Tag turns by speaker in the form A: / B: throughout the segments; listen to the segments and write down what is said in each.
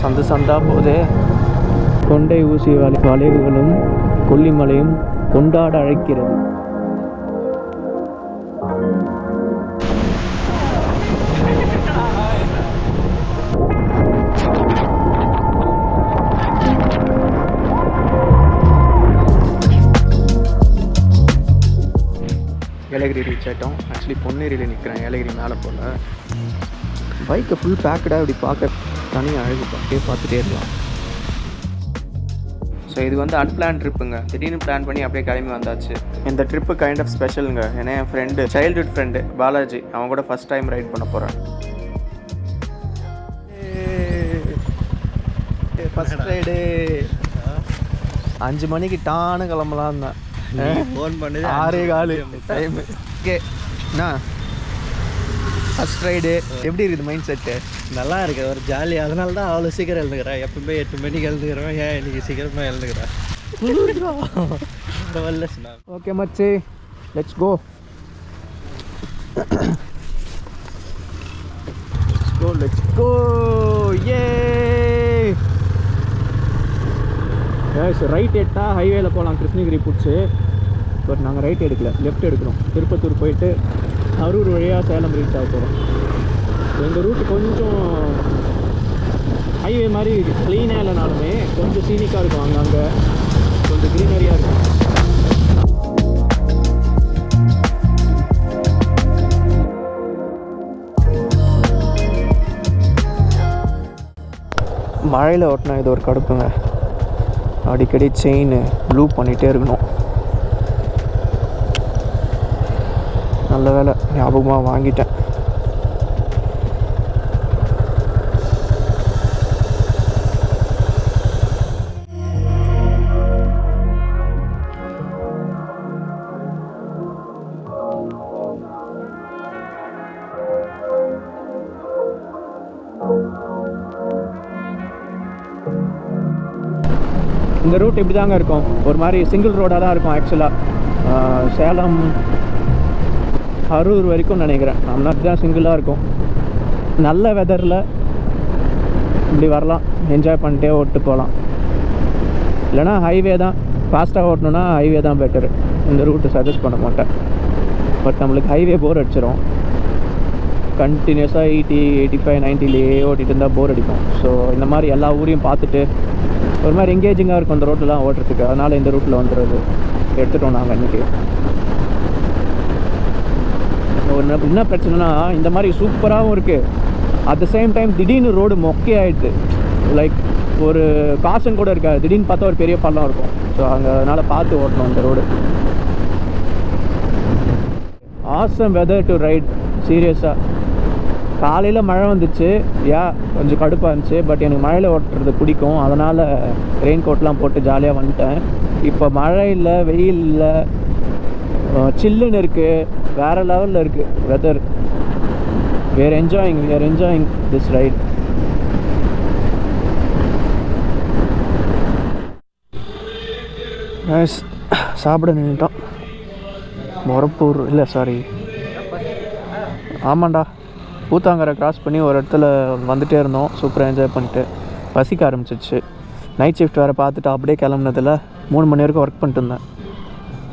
A: சந்து சந்தா போதே கொண்டை ஊசி வளைவுகளும் கொல்லிமலையும் கொண்டாட அழைக்கிறது. ஏலகிரி ரீச் ஆகிட்டோம். ஆக்சுவலி பொன்னேரியில் நிற்கிறேன், ஏலகிரி மேலே போல். பைக்கை ஃபுல் பேக்கடாக இப்படி பார்க்க தனியாக அழகு பார்த்துட்டே இருக்கலாம். ஸோ இது வந்து அன்பிளான் ட்ரிப்புங்க. திடீர்னு பிளான் பண்ணி அப்படியே கிளம்பி வந்தாச்சு. இந்த ட்ரிப்பு கைண்ட் ஆஃப் ஸ்பெஷலுங்க. ஏன்னா என் ஃப்ரெண்டு, சைல்டுஹுட் ஃப்ரெண்டு பாலாஜி, அவன் கூட ஃபஸ்ட் டைம் ரைட் பண்ண போகிறேன். ஃபஸ்ட் ரைடு 5 மணிக்கு டானு கிளம்பலாம் தான். ஃபோன் பண்ணி 6:15 டைமு. ஓகே அண்ணா, ஃபஸ்ட் ரைடு எப்படி இருக்குது மைண்ட் செட்டு?
B: நல்லா இருக்குது, ஒரு ஜாலி. அதனால தான் அவ்வளோ சீக்கிரம் எழுந்துக்கிறேன். எப்பவுமே 8 மணிக்கு எழுந்துக்கிறேன். ஏன் இன்றைக்கி சீக்கிரமாக எழுந்துக்கிறேன்.
A: ஓகே மச்சி, let's go. Let's go. A right எடுத்தா ஹைவேல போகலாம் கிருஷ்ணகிரி பிடிச்சி. பட் நாங்கள் ரைட் எடுக்கல, லெஃப்ட் எடுக்கிறோம். திருப்பத்தூர் போயிட்டு அரூர் வழியாக சேலம் ரீச் ஆக போகிறோம். எங்கள் ரூட்டு கொஞ்சம் ஹைவே மாதிரி க்ளீனாக இல்லைனாலுமே கொஞ்சம் சீனிக்காக இருக்கும். அங்கங்கே கொஞ்சம் க்ரீனரியாக இருக்கும். மழையில் ஓட்டினா இது ஒரு கடுப்புங்க. அடிக்கடி செயின் லூப் பண்ணிகிட்டே இருக்கணும். நல்ல வேலை ஞாபகமாக வாங்கிட்டேன். இந்த ரூட் இப்படி தாங்க இருக்கும். ஒரு மாதிரி சிங்கிள் ரோடாக தான் இருக்கும். ஆக்சுவலாக சேலம் அரூர் வரைக்கும் நினைக்கிறேன். நம்ம தான் சிங்கிளாக இருக்கும். நல்ல வெதரில் இப்படி வரலாம், என்ஜாய் பண்ணிட்டே ஓட்டு போகலாம். இல்லைனா ஹைவே தான், ஃபாஸ்ட்டாக ஓட்டணுன்னா ஹைவே தான் பெட்டரு. இந்த ரூட்டு சஜஸ்ட் பண்ண மாட்டேன். பட் நம்மளுக்கு ஹைவே போர் அடிச்சிடும். கண்டினியூஸாக 80, 85, 90லேயே ஓட்டிகிட்டு இருந்தால் போர் அடிக்கும். ஸோ இந்த மாதிரி எல்லா ஊரையும் பார்த்துட்டு ஒரு மாதிரி எங்கேஜிங்காக இருக்கும் அந்த ரோட்டெலாம் ஓட்டுறதுக்கு. அதனால் இந்த ரூட்டில் வந்துடுறது எடுத்துட்டோம் நாங்கள் இன்றைக்கி. என்ன பிரச்சனைனா, இந்த மாதிரி சூப்பராகவும் இருக்குது, அட் த சேம் டைம் திடீர்னு ரோடு மொக்கையாயிடுது. லைக் ஒரு காசன் கூட இருக்காது, திடீர்னு பார்த்தா ஒரு பெரிய பள்ளம் இருக்கும். ஸோ அங்கே அதனால் பார்த்து ஓட்டணும் இந்த road. Awesome weather to right, சீரியஸாக. காலையில் மழை வந்துச்சு, கொஞ்சம் கடுப்பாக இருந்துச்சு. பட் எனக்கு மழையில் ஓட்டுறது பிடிக்கும். அதனால் ரெயின் கோட்லாம் போட்டு ஜாலியாக வந்துட்டேன். இப்போ மழை இல்லை, வெயில் இல்லை, சில்லுன்னு இருக்குது. வேறு லெவலில் இருக்குது weather. we are enjoying this ride. guys, சாப்பிட நின்றுட்டோம். மொரப்பூர் இல்லை, சாரி, ஆமாண்டா, ஊத்தாங்கரை கிராஸ் பண்ணி ஒரு இடத்துல வந்துகிட்டே இருந்தோம். சூப்பராக என்ஜாய் பண்ணிட்டு பசிக்க ஆரம்பிச்சிச்சு. நைட் ஷிஃப்ட் வேறு பார்த்துட்டு அப்படியே கிளம்புனதில் 3 மணி வரைக்கும் ஒர்க் பண்ணிட்டு இருந்தேன்.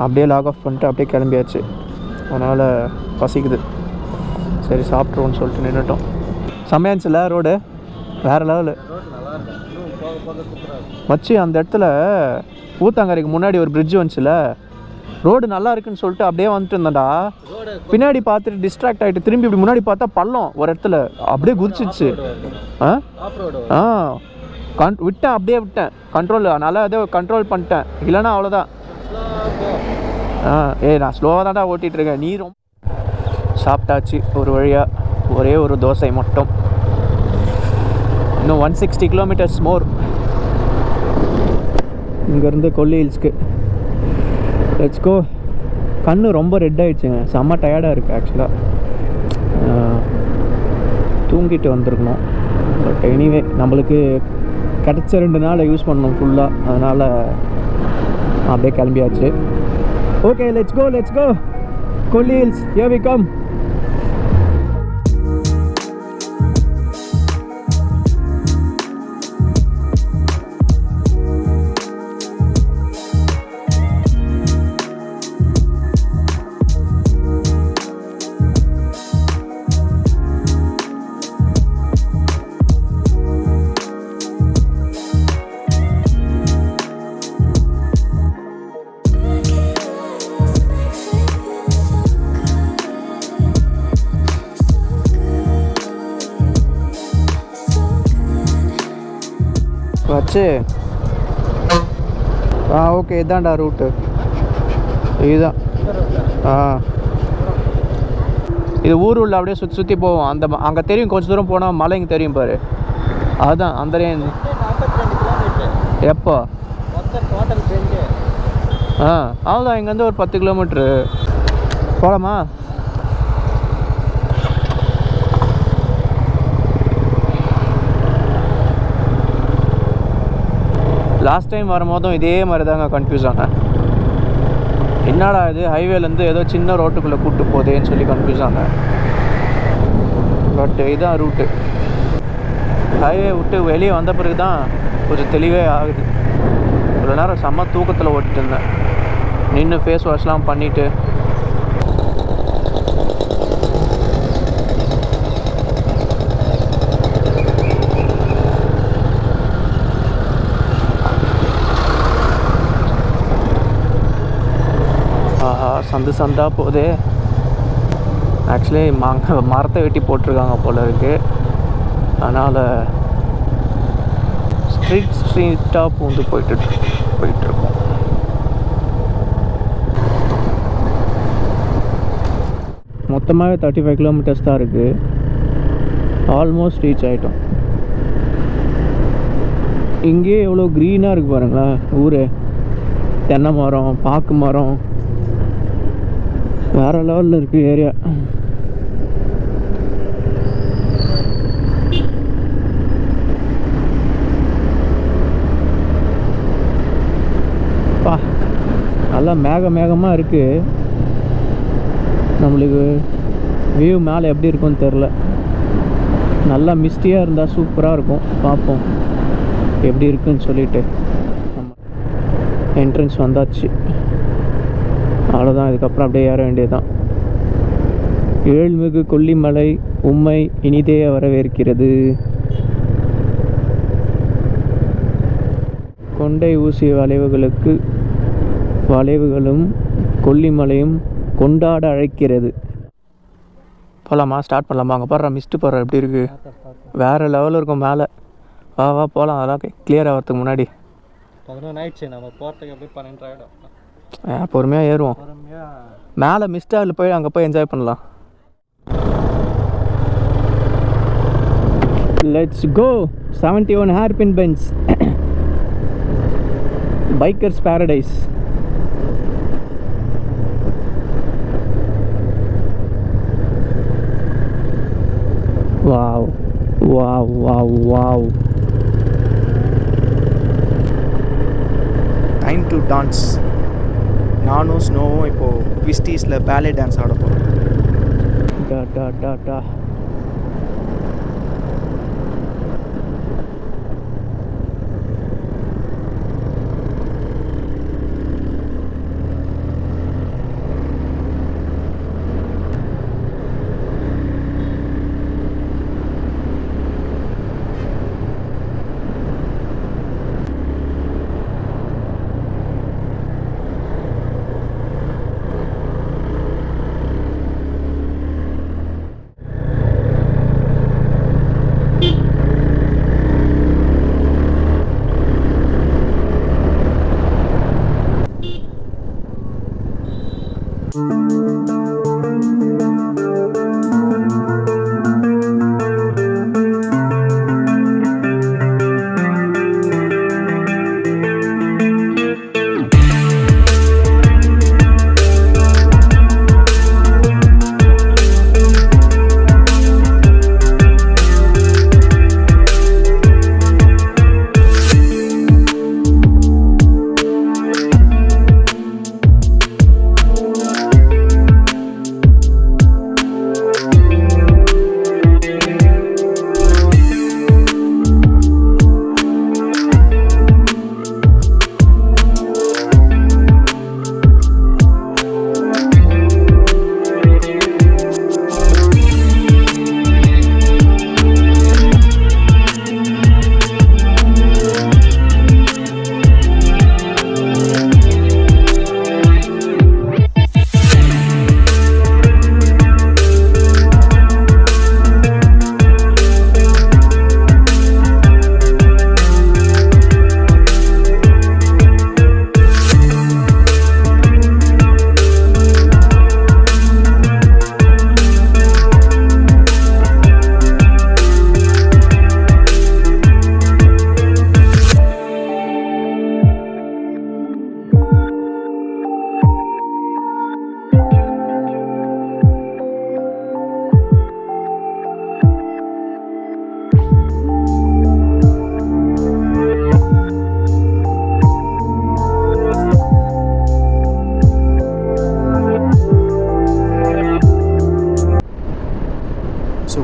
A: அப்படியே லாக் ஆஃப் பண்ணிட்டு அப்படியே கிளம்பியாச்சு. அதனால் பசிக்குது. சரி சாப்பிட்ருவோன்னு சொல்லிட்டு நின்றுட்டோம். செம்மையாச்சுல ரோடு, வேறு லெவலு மச்சி. அந்த இடத்துல ஊத்தாங்கரைக்கு முன்னாடி ஒரு பிரிட்ஜ் வந்துச்சுல, ரோடு நல்லா இருக்குன்னு சொல்லிட்டு அப்படியே வந்துட்டு இருந்தேன்டா. பின்னாடி பார்த்துட்டு டிஸ்ட்ராக்ட் ஆகிட்டு திரும்பி இப்படி முன்னாடி பார்த்தா பள்ளம் ஒரு இடத்துல அப்படியே குதிச்சிடுச்சு. விட்டேன், அப்படியே விட்டேன் கண்ட்ரோல். நல்லா அதே கண்ட்ரோல் பண்ணிட்டேன், இல்லைன்னா அவ்வளோதான். நான் ஸ்லோவாக தான்டா ஓட்டிகிட்ருக்கேன். நீ ரொம்ப சாப்பிட்டாச்சு ஒரு வழியாக. ஒரே ஒரு தோசை மட்டும். இன்னும் 160 கிலோமீட்டர்ஸ் மோர் இங்கேருந்து கொல்லி ஹில்ஸ்க்கு. Let's go. கண்ணு ரொம்ப ரெட் ஆகிடுச்சுங்க, செம்ம டயர்டாக இருக்குது. ஆக்சுவலாக தூங்கிட்டு வந்திருக்கணும். பட் எனிவே நம்மளுக்கு கிடச்ச 2 நாளை யூஸ் பண்ணணும் ஃபுல்லாக. அதனால் அப்படியே கிளம்பியாச்சு. Okay, let's go. Kolli hills, here we come. வச்சு ஓகே இதான்டா ரூட்டு இதுதான் இது ஊர் உள்ள அப்படியே சுற்றி சுற்றி போவோம். அந்த அங்கே தெரியும், கொஞ்சம் தூரம் போனால் மலை இங்கே தெரியும் பாரு. அதுதான் அந்த
B: 42 கிலோமீட்டர்.
A: எப்போ
B: டோட்டல் ஃப்ரெண்டு.
A: அவ்வளோதான். இங்கேருந்து ஒரு 10 கிலோமீட்ரு போகலாமா? லாஸ்ட் டைம் வரும்போதும் இதே மாதிரி தாங்க கன்ஃபியூஸ் ஆனேன். என்னடா இது ஹைவேலேருந்து ஏதோ சின்ன ரோட்டுக்குள்ளே கூப்பிட்டு போதேன்னு சொல்லி கன்ஃபியூஸ் ஆனேன். பட் இதுதான் ரூட்டு. ஹைவே விட்டு வெளியே வந்த பிறகு தான் கொஞ்சம் தெளிவே ஆகுது. இவ்வளோ நேரம் செம்ம தூக்கத்தில் ஓட்டிகிட்டு இருந்தேன். நின்று ஃபேஸ் வாஷ்லாம் பண்ணிவிட்டு சந்து சந்தாக போகுது. ஆக்சுவலி மரத்தை வெட்டி போட்டிருக்காங்க போல இருக்குது. அதனால் ஸ்ட்ரீட்டாக பூந்து போயிட்டுருக்கோம். மொத்தமாகவே 35 கிலோமீட்டர்ஸ் தான் இருக்குது. ஆல்மோஸ்ட் ரீச் ஆகிட்டோம். இங்கேயே எவ்வளோ க்ரீனாக இருக்குது பாருங்களேன் ஊர். தென்னை மரம், பாக்கு மரம், வேறு லெவலில் இருக்குது ஏரியா. பா நல்லா மேகமாக இருக்குது. நம்மளுக்கு வியூ மேலே எப்படி இருக்குன்னு தெரில. நல்லா மிஸ்டியாக இருந்தால் சூப்பராக இருக்கும். பார்ப்போம் எப்படி இருக்குன்னு சொல்லிட்டு. என்ட்ரன்ஸ் வந்தாச்சு. அவ்வளோதான். இதுக்கப்புறம் அப்படியே ஏற வேண்டியதுதான். ஏழ்மிகு கொல்லிமலை உம்மை இனிதே வரவேற்கிறது. கொண்டை ஊசி வளைவுகளும் கொல்லிமலையும் கொண்டாட அழைக்கிறது. போகலாமா? ஸ்டார்ட் பண்ணலாமா? அங்கே பாடுற மிஸ்ட்டு பாடுற எப்படி இருக்குது, வேறு லெவலில் இருக்கும் மேலே. வா போகலாம். அதெல்லாம் கிளியர் ஆகிறதுக்கு முன்னாடி
B: 11 ஆயிடுச்சு. நம்ம போகிறதுக்கு அப்படியே 12 ஆகிடும்.
A: பொறுமையாக ஏறுவோம். மேலே மிஸ்டாவில் போய் அங்கே போய் என்ஜாய் பண்ணலாம். Let's go. 71 hairpin bends. Bikers paradise. Wow wow wow wow.
C: Time to dance. நானும் ஸ்னோவும் இப்போது ட்விஸ்டீஸில் பேலே டான்ஸ் ஆட போகிறோம்.
A: டா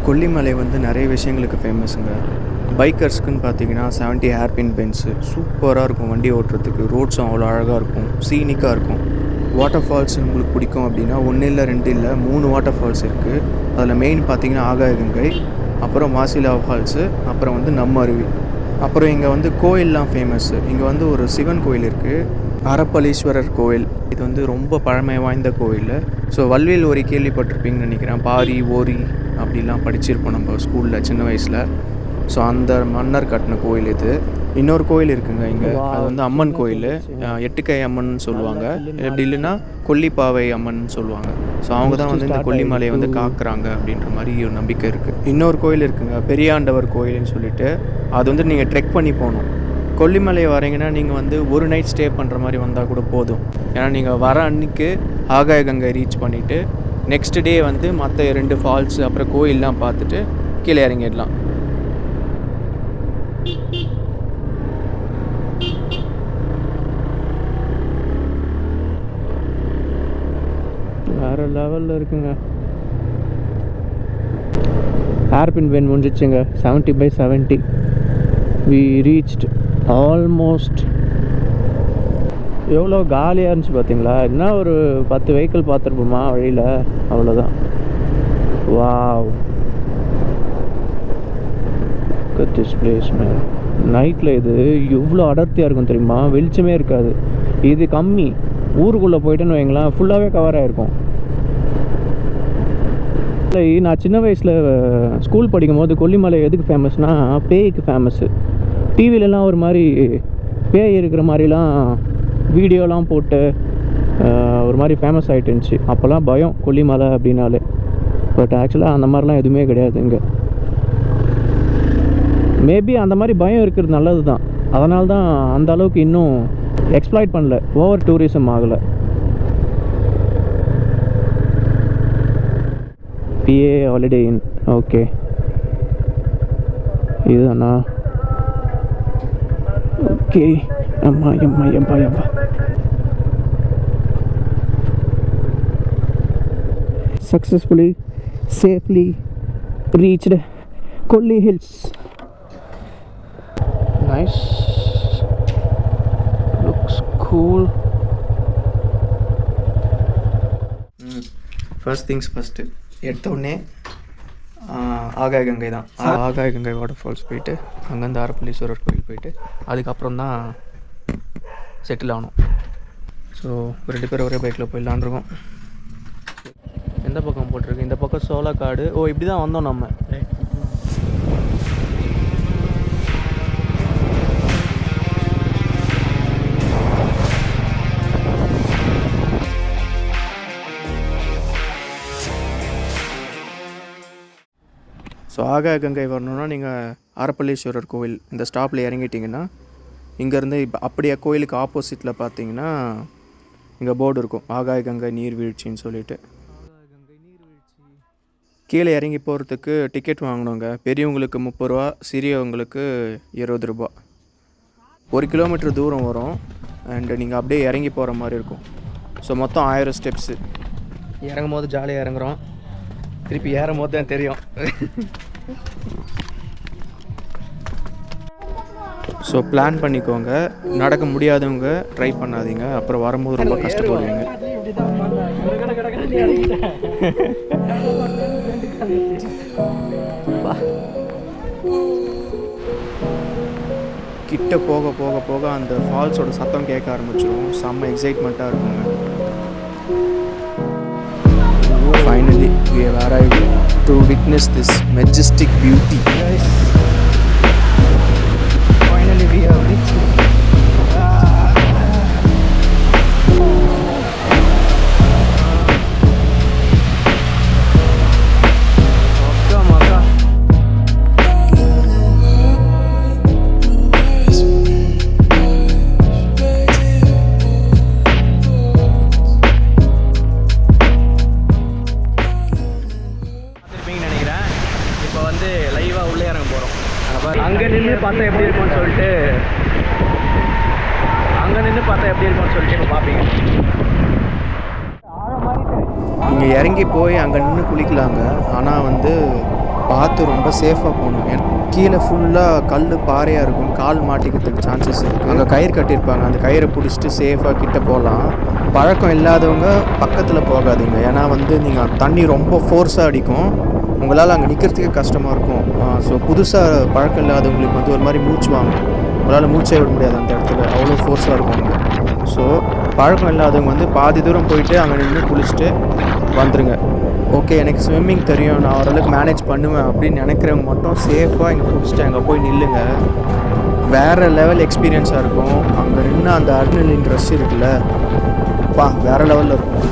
C: கொல்லிமலை வந்து நிறைய விஷயங்களுக்கு ஃபேமஸுங்க. பைக்கர்ஸ்க்குன்னு பார்த்தீங்கன்னா 70 ஹேர்பின் பென்ஸு சூப்பராக இருக்கும் வண்டி ஓட்டுறதுக்கு. ரோட்ஸும் அவ்வளோ அழகாக இருக்கும், சீனிக்காக இருக்கும். வாட்டர் ஃபால்ஸ் உங்களுக்கு பிடிக்கும் அப்படின்னா 1 இல்லை 2 இல்லை 3 வாட்டர் ஃபால்ஸ் இருக்குது. அதில் மெயின் பார்த்தீங்கன்னா ஆகாயகங்கை, அப்புறம் மாசிலா ஃபால்ஸு, அப்புறம் வந்து நம்ம அருவி. அப்புறம் இங்கே வந்து கோயிலெலாம் ஃபேமஸ்ஸு. இங்கே வந்து ஒரு சிவன் கோயில் இருக்குது, அரப்பளீஸ்வரர் கோயில். இது வந்து ரொம்ப பழமை வாய்ந்த கோயில். ஸோ வல்வேல் ஓரி கேள்விப்பட்டிருப்பீங்கன்னு நினைக்கிறேன். பாரி ஓரி அப்படிலாம் படிச்சிருப்போம் நம்ம ஸ்கூலில் சின்ன வயசில். ஸோ அந்த மன்னர் கட்டின கோயில் இது. இன்னொரு கோயில் இருக்குங்க இங்கே, அது வந்து அம்மன் கோயில், எட்டுக்கை அம்மன் சொல்லுவாங்க, எப்படி இல்லைன்னா கொல்லிப்பாவை அம்மன் சொல்லுவாங்க. ஸோ அவங்க தான் வந்து இந்த கொல்லிமலையை வந்து காக்குறாங்க அப்படின்ற மாதிரி ஒரு நம்பிக்கை இருக்குது. இன்னொரு கோயில் இருக்குங்க, பெரியாண்டவர் கோயில்னு சொல்லிட்டு. அது வந்து நீங்கள் ட்ரெக் பண்ணி போகணும். கொல்லிமலையை வரீங்கன்னா நீங்கள் வந்து ஒரு நைட் ஸ்டே பண்ணுற மாதிரி வந்தால் கூட போதும். ஏன்னா நீங்கள் வர அன்றைக்கு ஆகாயகங்கை ரீச் பண்ணிவிட்டு நெக்ஸ்ட் டே வந்து மற்ற 2 ஃபால்ஸு அப்புறம் கோயிலெலாம் பார்த்துட்டு கீழே இறங்கிடலாம்.
A: வேறு லெவலில் இருக்குங்க. ஹேர்பின் பென் முடிஞ்சிச்சுங்க. 70/70 வி ரீச்ட் ஆல்மோஸ்ட். எவ்வளோ காலியாக இருந்துச்சு பார்த்தீங்களா? என்ன ஒரு 10 வெஹிக்கிள் பார்த்துருப்போமா வழியில், அவ்வளோதான். Wow, this place man. நைட்டில் இது எவ்வளோ அடர்த்தியாக இருக்கும் தெரியுமா? வெளிச்சமே இருக்காது. இது கம்மி, ஊருக்குள்ளே போயிட்டுன்னு வைங்களேன் ஃபுல்லாகவே கவர் ஆகிருக்கும். நான் சின்ன வயசில் ஸ்கூல் படிக்கும் போது கொல்லிமலை எதுக்கு ஃபேமஸ்னால் பேய்க்கு ஃபேமஸ்ஸு. டிவிலெலாம் ஒரு மாதிரி பேய் இருக்கிற மாதிரிலாம் வீடியோலாம் போட்டு ஒரு மாதிரி ஃபேமஸ் ஆகிட்டு இருந்துச்சு. அப்போல்லாம் பயம் கொல்லிமலை அப்படின்னாலே. பட் ஆக்சுவலாக அந்த மாதிரிலாம் எதுவுமே கிடையாது இங்கே. மேபி அந்த மாதிரி பயம் இருக்கிறது நல்லது தான். அதனால தான் அந்த அளவுக்கு இன்னும் எக்ஸ்ப்ளாய்ட் பண்ணல, ஓவர் டூரிசம் ஆகலை. பிஏ ஹாலிடே இன், ஓகே இதுதானா? ஓகே. அம்மா எம்மா எம்பா எம்பா. Successfully safely reached Kolli hills. Nice, looks cool.
C: First things first, எடுத்தோடனே ஆகாயகங்கை தான். ஆகாயகங்கை வாட்டர் ஃபால்ஸ் போயிட்டு அங்கேருந்து அரப்பளீஸ்வரர் கோயில் போயிட்டு அதுக்கப்புறம் தான் செட்டில் ஆகணும். ஸோ 2 பேர் ஒரே பைக்கில் போயிடலான் இருக்கோம். எந்த பக்கம் போட்டிருக்கு? இந்த பக்கம் சோளக்காடு. ஓ, இப்படி தான் வந்தோம் நம்ம. ஸோ ஆகாயகங்கை வரணுன்னா நீங்கள் அரப்பளீஸ்வரர் கோவில் இந்த ஸ்டாப்பில் இறங்கிட்டிங்கன்னா இங்கேருந்து இப்போ அப்படியே கோயிலுக்கு ஆப்போசிட்டில் பார்த்தீங்கன்னா இங்கே போர்டு இருக்கும், ஆகாயகங்கை நீர்வீழ்ச்சின்னு சொல்லிட்டு. கீழே இறங்கி போகிறதுக்கு டிக்கெட் வாங்கணுங்க. பெரியவங்களுக்கு 30 ரூபா, சிறியவங்களுக்கு 20 ரூபா. 1 கிலோமீட்டர் தூரம் வரும். அண்டு நீங்கள் அப்படியே இறங்கி போகிற மாதிரி இருக்கும். ஸோ மொத்தம் 1000 ஸ்டெப்ஸு. இறங்கும் போது ஜாலியாக இறங்குறோம், திருப்பி ஏறும் போது தான் தெரியும். ஸோ பிளான் பண்ணிக்கோங்க. நடக்க முடியாதவங்க ட்ரை பண்ணாதீங்க, அப்புறம் வரும்போது ரொம்ப கஷ்டப்படுவீங்க. கிட்ட போக போக போக அந்த ஃபால்ஸோட சத்தம் கேட்க ஆரம்பிச்சிடும். செம்ம எக்ஸைட்மெண்ட்டாக இருக்குங்க. Finally, we have arrived to witness this majestic beauty. Finally, we have reached. அங்கே நின்று பார்த்தா எப்படி இருக்கும்னு சொல்லிட்டு இப்போ பார்ப்பீங்க. நீங்கள் இறங்கி போய் அங்கே நின்று குளிக்கலாங்க. ஆனால் வந்து பார்த்து ரொம்ப சேஃபாக போகணும். கீழே ஃபுல்லாக கல் பாறையாக இருக்கும், கால் மாட்டிக்கிறதுக்கு சான்சஸ் இருக்குது. அங்கே கயிறு கட்டியிருப்பாங்க, அந்த கயிறை பிடிச்சிட்டு சேஃபாக கிட்ட போகலாம். பழக்கம் இல்லாதவங்க பக்கத்தில் போகாதீங்க. ஏன்னா நீங்கள் தண்ணி ரொம்ப ஃபோர்ஸாக அடிக்கும், உங்களால் அங்கே நிற்கிறதுக்கே கஷ்டமாக இருக்கும். ஸோ புதுசாக பழக்கம் இல்லாதவங்களுக்கு ஒரு மாதிரி மூச்சு வாங்கும், உங்களால் மூச்சே விட முடியாது அந்த இடத்துல, அவ்வளோ ஃபோர்ஸாக இருக்கும் அங்கே. ஸோ பழக்கம் இல்லாதவங்க பாதி தூரம் போயிட்டு அங்கே நின்று குளிச்சுட்டு வந்துடுங்க. ஓகே, எனக்கு ஸ்விம்மிங் தெரியும், நான் ஓரளவுக்கு மேனேஜ் பண்ணுவேன் அப்படின்னு நினைக்கிறவங்க மட்டும் சேஃபாக இங்கே பிடிச்சிட்டு அங்கே போய் நில்லுங்க. வேறு லெவல் எக்ஸ்பீரியன்ஸாக இருக்கும். அங்கே நின்று அந்த அட்ரினலின் ரஷ் இருக்குல்ல, வேறு லெவலில் இருக்கும்.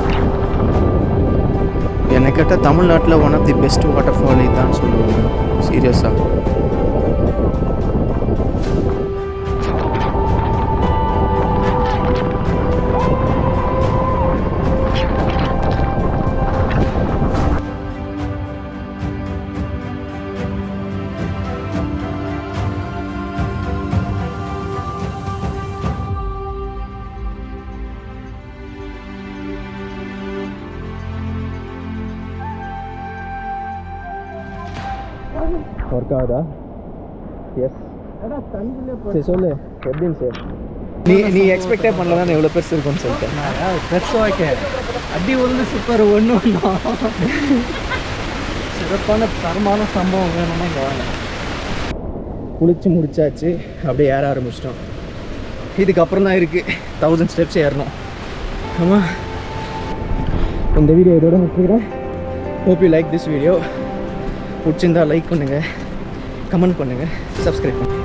C: என்னை கேட்டால் தமிழ்நாட்டில் one of the best water fall இதுதான் சொல்லுவேன், சீரியஸாக. ஒர்க் ஆகுதா? எஸ். சரி சொல்லு, எப்படின்னு சார்? நீ எக்ஸ்பெக்டே பண்ணல தான் எவ்வளோ பெருசு இருக்கும்னு சொல்லிட்டேன்.
B: பெருசு ஓகே, அடி ஒன்று சூப்பர் ஒன்று சிறப்பான தரமான சம்பவம் வேணும்னா இங்கே வாங்க.
A: குளிச்சு முடிச்சாச்சு, அப்படியே ஏற ஆரம்பிச்சிட்டோம். இதுக்கப்புறம் தான் இருக்குது 1000 ஸ்டெப்ஸ் ஏறணும். ஆமாம், இந்த வீடியோ இதோட முடிக்கிறேன். Hope you like this video. பிடிச்சிருந்தா லைக் பண்ணுங்கள், கமெண்ட் பண்ணுங்கள், சப்ஸ்கிரைப் பண்ணுங்கள்.